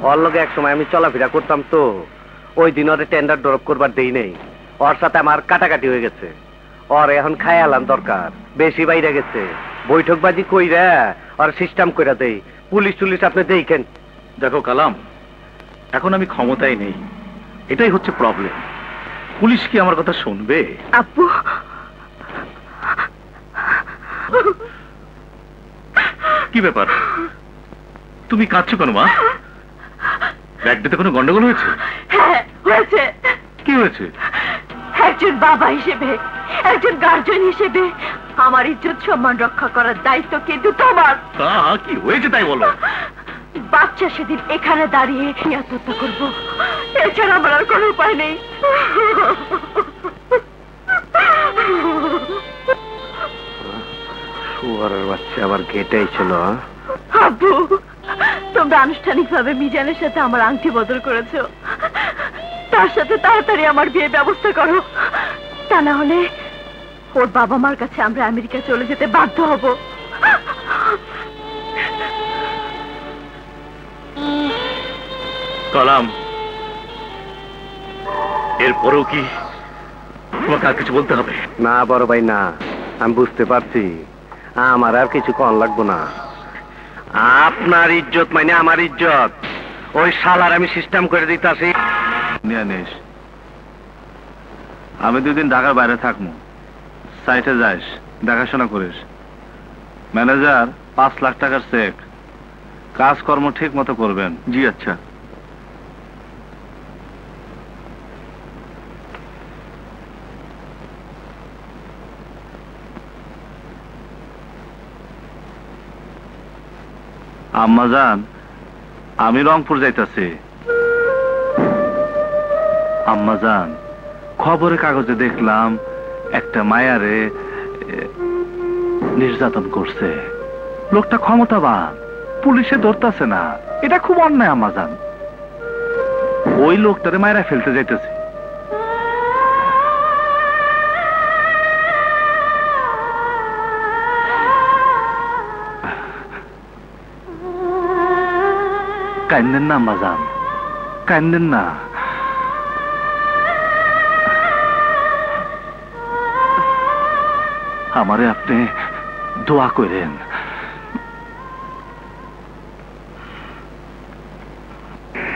ওর লগে এক সময় আমি চলাফেরা করতাম তো, ওই দিন ওরে টেন্ডার ড্রপ করবার দেই নেই, ওর সাথে আমার কাটাকাটি হয়ে গেছে। ওর এখন খায়ালাম দরকার, বেশি বাইরে গেছে, বৈঠকবাজি কইরা আর সিস্টেম কইরা দেই, পুলিশ টুলিশ আপনি দেখেন। দেখো কালাম, এখন আমি ক্ষমতায় নেই, এটাই হচ্ছে প্রবলেম। পুলিশ কি আমার কথা শুনবে? আব্বু, কি ব্যাপার, তুমি কাঁদছো কেন মা? ব্যাগটাতে কোনো গন্ডগোল হয়েছে? হ্যাঁ হয়েছে। কি হয়েছে? একজন বাবা হিসেবে, একজন গার্জেন হিসেবে আমার ইজ্জত সম্মান রক্ষা করার দায়িত্ব কিন্তু তোমার। তা কি হয়েছে তাই বলো। বাচ্চা সেদিন এখানে দাঁড়িয়ে আত্মহত্যা করবো, এছাড়া আমার আর কোনো উপায় নেই। শুয়ারের বাচ্চা আবার গেটেই ছিল। আব্বু, তোমরা আনুষ্ঠানিক ভাবে মিজানের সাথে আমার আংটি বদল করেছো, তার সাথে তাড়াতাড়ি আমার বিয়ে ব্যবস্থা করো, তা না হলে ওর বাবা মার কাছে আমরা আমেরিকা চলে যেতে বাধ্য হব। কালাম, এরপরেও কি তোমাকে আর কিছু বলতে হবে? না বড় ভাই না, আমি বুঝতে পারছি, আমার আর কিছু কম লাগবো না। আপনার ইজ্জত মানে আমার ইজ্জত, ওই শালার আমি সিস্টেম করে দিতেছি। আমি 2 দিন ঢাকার বাইরে থাকবো, সাইটে যাইস, দেখাশোনা করিস। ম্যানেজার 5 লাখ টাকার চেক, কাজকর্ম ঠিক মতো করবেন। জি আচ্ছা। আম্মাজান, আমি রংপুর যাইতাছি। আম্মাজান, খবরের কাগজে দেখলাম একটা মায়ারে নির্যাতন করছে। লোকটা ক্ষমতাবান, পুলিশে ধরতেছে না, এটা খুব অন্যায় আম্মাজান। ওই লোকটারে মায়েরা ফেলতে যাইতেছে। কান্দেন না আম্মাজান, কান্দেন না। আমারে আপনি দোয়া করেন।